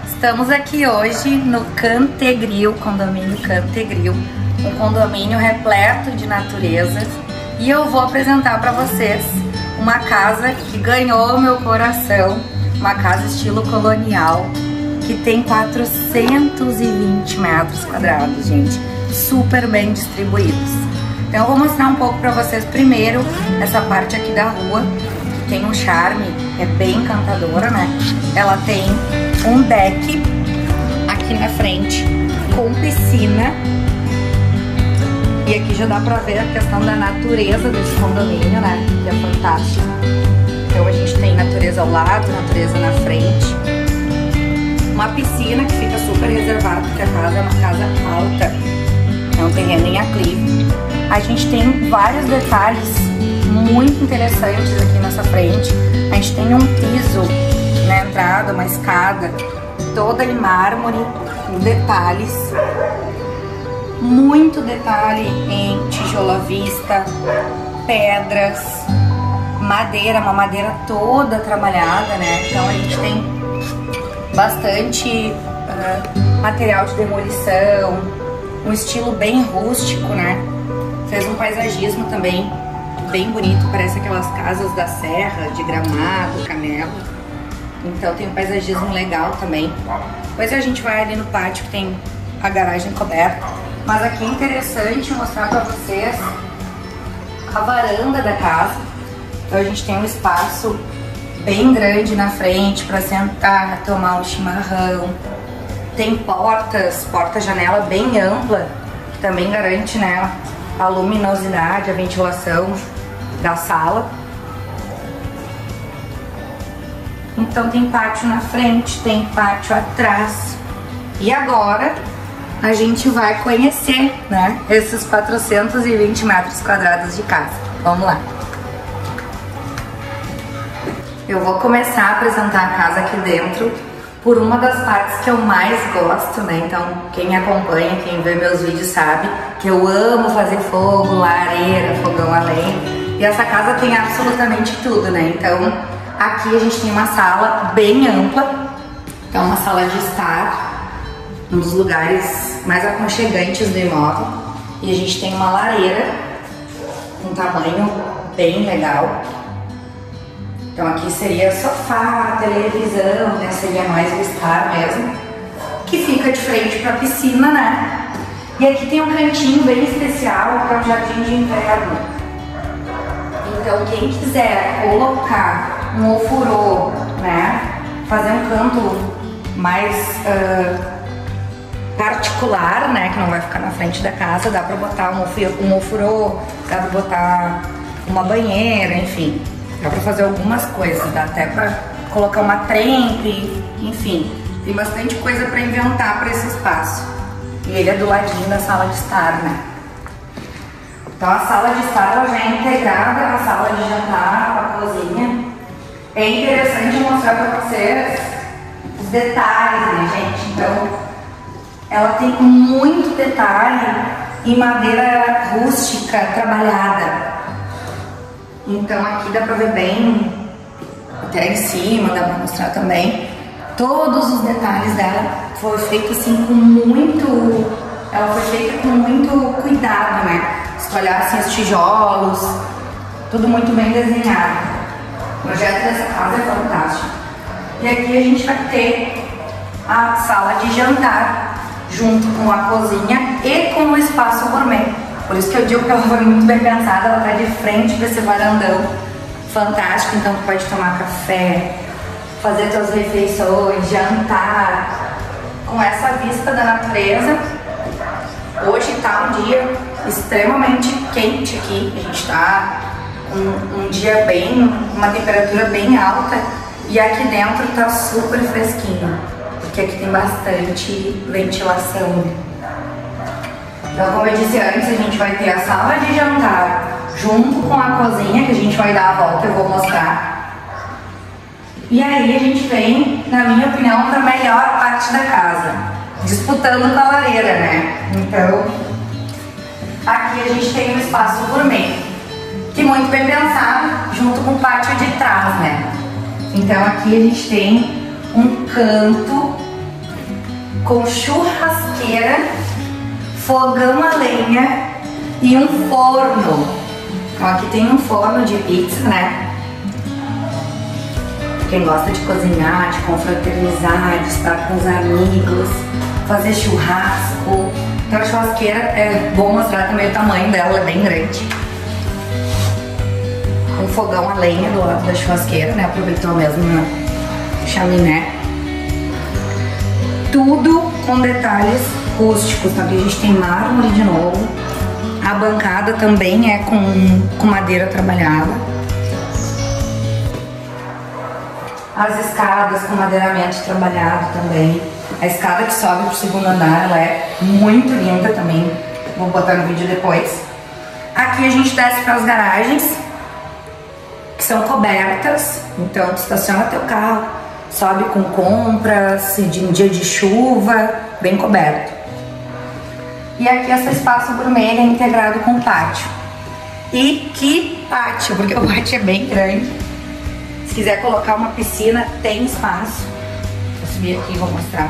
Estamos aqui hoje no Cantegril, condomínio Cantegril, um condomínio repleto de natureza, e eu vou apresentar para vocês uma casa que ganhou meu coração, uma casa estilo colonial, que tem 420 metros quadrados, gente, super bem distribuídos. Então eu vou mostrar um pouco para vocês primeiro essa parte aqui da rua, que tem um charme, é bem encantadora, né? Ela tem um deck aqui na frente com piscina, e aqui já dá pra ver a questão da natureza desse condomínio, né? Que é fantástico. Então a gente tem natureza ao lado, natureza na frente, uma piscina que fica super reservada porque a casa é uma casa alta, é um terreno em aclive. A gente tem vários detalhes muito interessantes aqui nessa frente. A gente tem um piso na entrada, uma escada toda em mármore, com detalhes, muito detalhe em tijolo à vista, pedras, madeira, uma madeira toda trabalhada, né? Então a gente tem bastante material de demolição, um estilo bem rústico, né? Fez um paisagismo também bem bonito, parece aquelas casas da serra, de Gramado, Canela. Então tem um paisagismo legal também. Depois a gente vai ali no pátio que tem a garagem coberta. Mas aqui é interessante mostrar para vocês a varanda da casa. Então a gente tem um espaço bem grande na frente para sentar, tomar um chimarrão. Tem porta-janela bem ampla, que também garante, né, a luminosidade, a ventilação da sala. Então tem pátio na frente, tem pátio atrás. E agora a gente vai conhecer, né, esses 420 metros quadrados de casa. Vamos lá. Eu vou começar a apresentar a casa aqui dentro por uma das partes que eu mais gosto, né? Então quem acompanha, quem vê meus vídeos sabe que eu amo fazer fogo, lareira, fogão a lenha. E essa casa tem absolutamente tudo, né? Então aqui a gente tem uma sala bem ampla, é uma sala de estar, um dos lugares mais aconchegantes do imóvel. E a gente tem uma lareira com um tamanho bem legal. Então aqui seria sofá, televisão, né? Seria mais o estar mesmo, que fica de frente para a piscina, né? E aqui tem um cantinho bem especial, que é um jardim de inverno. Então quem quiser colocar um ofurô, né, fazer um canto mais particular, né, que não vai ficar na frente da casa, dá pra botar um ofurô, dá pra botar uma banheira, enfim, dá pra fazer algumas coisas, dá até pra colocar uma trempe, enfim, tem bastante coisa pra inventar pra esse espaço. E ele é do ladinho da sala de estar, né? Então a sala de estar ela já é integrada com a sala de jantar, com a cozinha. É interessante mostrar para vocês os detalhes, né, gente? Então, ela tem muito detalhe em madeira rústica trabalhada. Então aqui dá para ver bem, até em cima, dá para mostrar também. Todos os detalhes dela foi feito assim com muito... Ela foi feita com muito cuidado, né? Se olhar assim os tijolos, tudo muito bem desenhado. O projeto dessa casa é fantástico. E aqui a gente vai ter a sala de jantar, junto com a cozinha e com o espaço gourmet. Por isso que eu digo que ela foi muito bem pensada, ela está de frente para esse varandão fantástico. Então tu pode tomar café, fazer tuas refeições, jantar, com essa vista da natureza. Hoje está um dia extremamente quente aqui, a gente está um dia uma temperatura bem alta, e aqui dentro tá super fresquinho, porque aqui tem bastante ventilação. Então, como eu disse antes, a gente vai ter a sala de jantar junto com a cozinha, que a gente vai dar a volta, eu vou mostrar. E aí a gente vem, na minha opinião, para a melhor parte da casa, disputando com a lareira, né? Então, aqui a gente tem um espaço gourmet, que muito bem pensado, junto com o pátio de trás, né? Então aqui a gente tem um canto com churrasqueira, fogão a lenha e um forno. Então aqui tem um forno de pizza, né? Quem gosta de cozinhar, de confraternizar, de estar com os amigos, fazer churrasco. Então a churrasqueira, é bom mostrar também o tamanho dela, é bem grande. Um fogão a lenha do lado da churrasqueira, né? Aproveitou mesmo na chaminé. Tudo com detalhes rústicos, tá? Aqui a gente tem mármore de novo. A bancada também é com madeira trabalhada. As escadas com madeiramento trabalhado também. A escada que sobe pro segundo andar, ela é muito linda também. Vou botar no vídeo depois. Aqui a gente desce para as garagens, que são cobertas. Então tu estaciona teu carro, sobe com compras, em dia de chuva, bem coberto. E aqui esse espaço gourmet é integrado com pátio. E que pátio, porque o pátio é bem grande. Se quiser colocar uma piscina, tem espaço. Vou subir aqui e vou mostrar.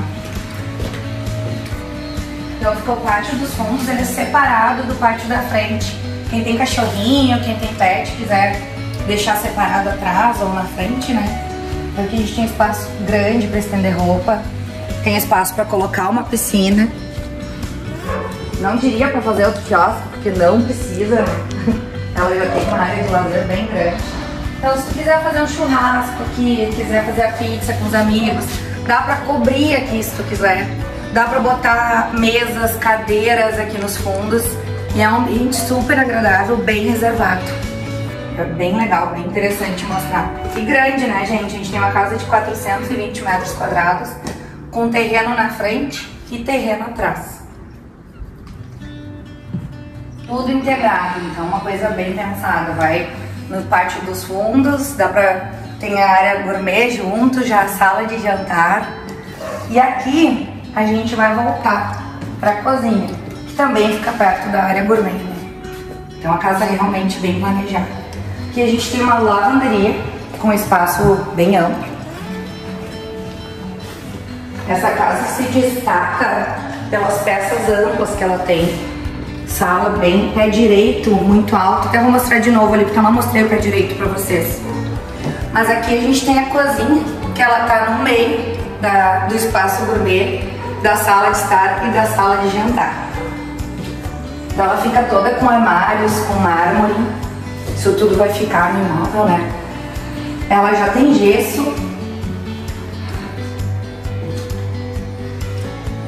Então fica o pátio dos fundos, ele é separado do pátio da frente. Quem tem cachorrinho, quem tem pet, quiser deixar separado atrás ou na frente, né? Então aqui a gente tem espaço grande para estender roupa. Tem espaço para colocar uma piscina. Não diria para fazer outro quiosque, porque não precisa, né? Ela já tem uma área de lazer bem grande. Então se tu quiser fazer um churrasco aqui, quiser fazer a pizza com os amigos, dá pra cobrir aqui se tu quiser. Dá pra botar mesas, cadeiras aqui nos fundos. E é um ambiente super agradável, bem reservado. É bem legal, bem interessante mostrar. E grande, né, gente? A gente tem uma casa de 420 metros quadrados, com terreno na frente e terreno atrás. Tudo integrado, então uma coisa bem pensada. Vai no pátio dos fundos, tem a área gourmet junto, já a sala de jantar. E aqui a gente vai voltar para a cozinha, que também fica perto da área gourmet, né? Então a casa é realmente bem planejada. Aqui a gente tem uma lavanderia com espaço bem amplo. Essa casa se destaca pelas peças amplas que ela tem. Sala bem pé direito, muito alto. Até vou mostrar de novo ali, porque eu não mostrei o pé direito pra vocês. Mas aqui a gente tem a cozinha, que ela tá no meio do espaço gourmet, da sala de estar e da sala de jantar. Então ela fica toda com armários, com mármore. Isso tudo vai ficar no imóvel, né? Ela já tem gesso,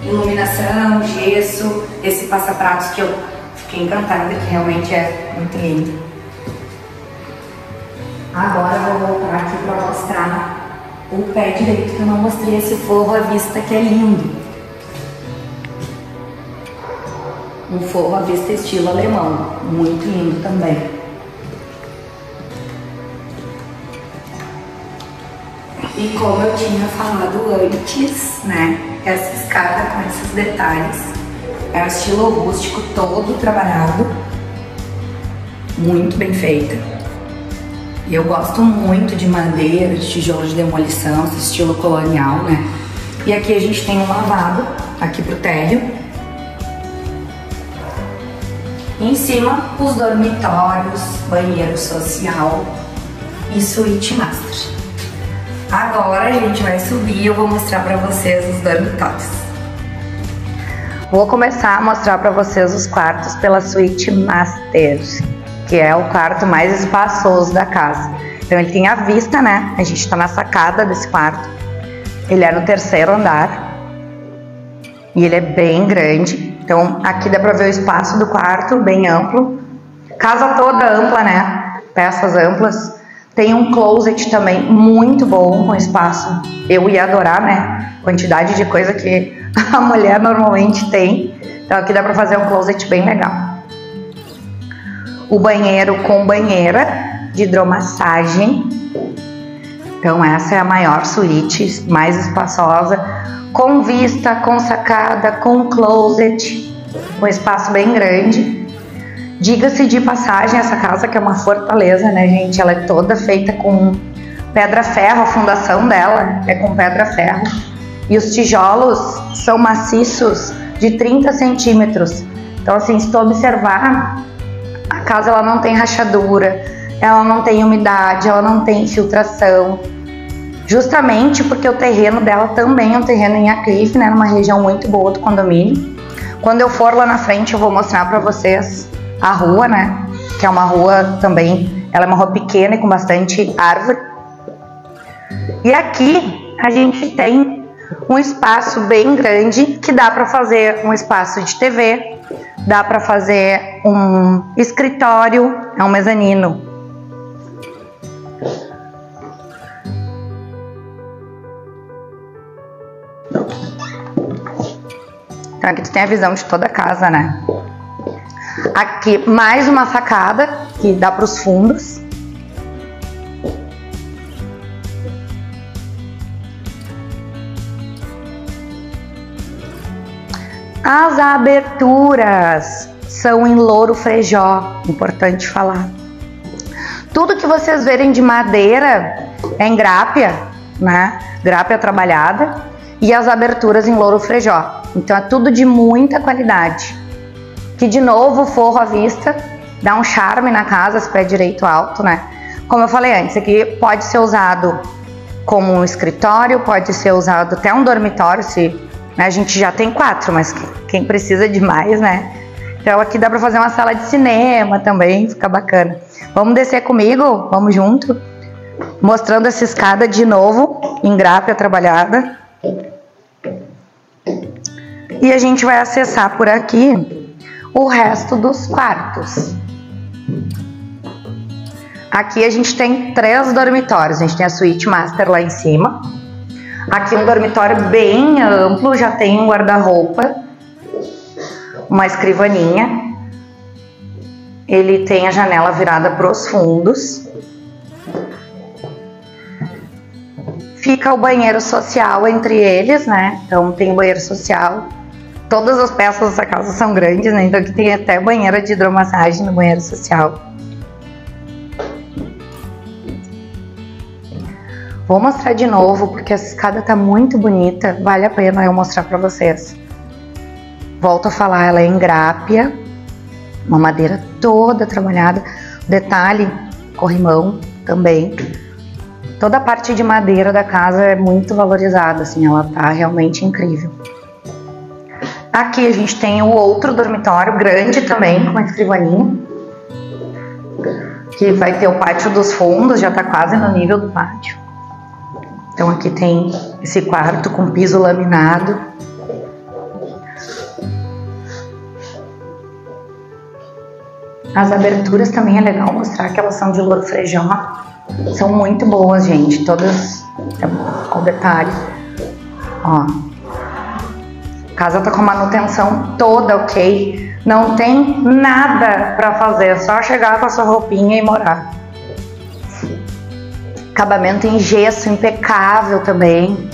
iluminação, gesso, esse passapratos que eu fiquei encantada, que realmente é muito lindo. Agora eu vou voltar aqui para mostrar o pé direito, que eu não mostrei esse forro à vista, que é lindo. Um forro à vista estilo alemão, muito lindo também. E como eu tinha falado antes, né, essa escada com esses detalhes é o estilo rústico, todo trabalhado, muito bem feita. E eu gosto muito de madeira, de tijolo de demolição, esse estilo colonial, né? E aqui a gente tem um lavabo, aqui pro térreo. E em cima, os dormitórios, banheiro social e suíte master. Agora a gente vai subir e eu vou mostrar pra vocês os dormitórios. Vou começar a mostrar pra vocês os quartos pela suíte master, que é o quarto mais espaçoso da casa. Então ele tem a vista, né? A gente tá na sacada desse quarto. Ele é no 3º andar e ele é bem grande. Então aqui dá pra ver o espaço do quarto, bem amplo. Casa toda ampla, né? Peças amplas. Tem um closet também muito bom, com espaço. Eu ia adorar, né? Quantidade de coisa que a mulher normalmente tem. Então aqui dá pra fazer um closet bem legal. O banheiro com banheira de hidromassagem. Então essa é a maior suíte, mais espaçosa, com vista, com sacada, com closet, com espaço bem grande. Diga-se de passagem, essa casa que é uma fortaleza, né, gente? Ela é toda feita com pedra-ferro, a fundação dela é com pedra-ferro. E os tijolos são maciços de 30 centímetros. Então, assim, se tu observar, a casa ela não tem rachadura, ela não tem umidade, ela não tem infiltração. Justamente porque o terreno dela também é um terreno em aclive, né? Numa região muito boa do condomínio. Quando eu for lá na frente, eu vou mostrar pra vocês a rua, né? Que é uma rua também, ela é uma rua pequena e com bastante árvore. E aqui a gente tem um espaço bem grande que dá para fazer um espaço de TV, dá para fazer um escritório, é um mezanino. Então aqui tu tem a visão de toda a casa, né? Aqui mais uma sacada que dá para os fundos. As aberturas são em louro frejó, importante falar. Tudo que vocês verem de madeira é em grápia, né? Grápia trabalhada, e as aberturas em louro frejó. Então é tudo de muita qualidade. Que de novo o forro à vista dá um charme na casa, esse pé direito alto, né? Como eu falei antes, aqui pode ser usado como um escritório, pode ser usado até um dormitório, se né, a gente já tem 4, mas quem precisa de mais, né? Então aqui dá para fazer uma sala de cinema também, fica bacana. Vamos descer comigo? Vamos junto? Mostrando essa escada de novo, em grápia trabalhada. E a gente vai acessar por aqui o resto dos quartos. Aqui a gente tem 3 dormitórios. A gente tem a suíte master lá em cima. Aqui um dormitório bem amplo, já tem um guarda-roupa, uma escrivaninha. Ele tem a janela virada para os fundos. Fica o banheiro social entre eles, né? Então tem o banheiro social. Todas as peças dessa casa são grandes, né? Então aqui tem até banheira de hidromassagem no banheiro social. Vou mostrar de novo, porque essa escada tá muito bonita, vale a pena eu mostrar pra vocês. Volto a falar, ela é em grápia, uma madeira toda trabalhada. Detalhe, corrimão também. Toda a parte de madeira da casa é muito valorizada, assim, ela tá realmente incrível. Aqui a gente tem o outro dormitório, grande também, com uma escrivaninha. Que vai ter o pátio dos fundos, já tá quase no nível do pátio. Então aqui tem esse quarto com piso laminado. As aberturas também é legal mostrar que elas são de louro frejó. São muito boas, gente. Todas com detalhe. Ó. A casa tá com manutenção toda ok. Não tem nada pra fazer. É só chegar com a sua roupinha e morar. Acabamento em gesso impecável também.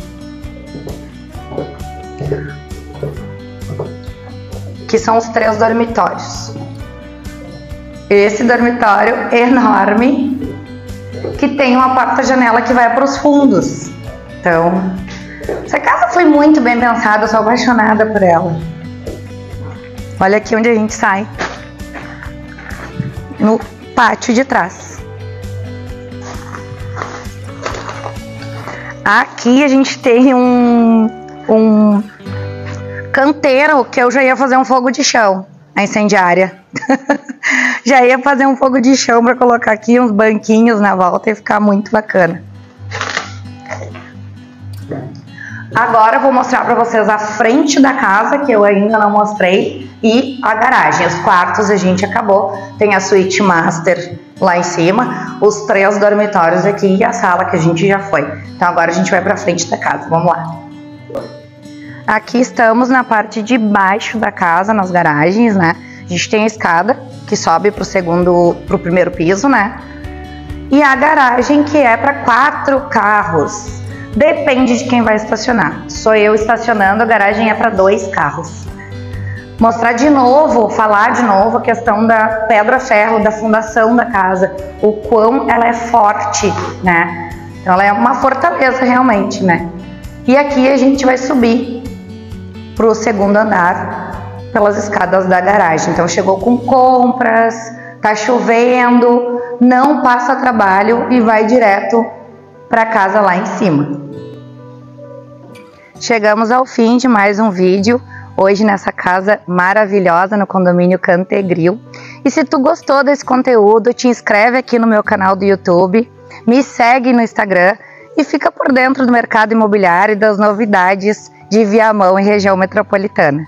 Que são os 3 dormitórios. Esse dormitório enorme, que tem uma porta-janela que vai para os fundos. Então, essa casa foi muito bem pensada, eu sou apaixonada por ela. Olha aqui onde a gente sai. No pátio de trás. Aqui a gente tem um canteiro que eu já ia fazer um fogo de chão, a incendiária. Já ia fazer um fogo de chão para colocar aqui uns banquinhos na volta e ficar muito bacana. Agora eu vou mostrar para vocês a frente da casa, que eu ainda não mostrei, e a garagem. Os quartos a gente acabou. Tem a suíte master lá em cima, os 3 dormitórios aqui e a sala que a gente já foi. Então agora a gente vai para frente da casa. Vamos lá. Aqui estamos na parte de baixo da casa, nas garagens, né? A gente tem a escada que sobe pro primeiro piso, né? E a garagem que é para 4 carros. Depende de quem vai estacionar. Sou eu estacionando, a garagem é para 2 carros. Mostrar de novo, falar de novo a questão da pedra-ferro, da fundação da casa. O quão ela é forte, né? Então ela é uma fortaleza realmente, né? E aqui a gente vai subir para o segundo andar pelas escadas da garagem. Então chegou com compras, tá chovendo, não passa trabalho e vai direto para casa lá em cima. Chegamos ao fim de mais um vídeo, hoje nessa casa maravilhosa no condomínio Cantegril. E se tu gostou desse conteúdo, te inscreve aqui no meu canal do YouTube, me segue no Instagram e fica por dentro do mercado imobiliário e das novidades de Viamão e região metropolitana.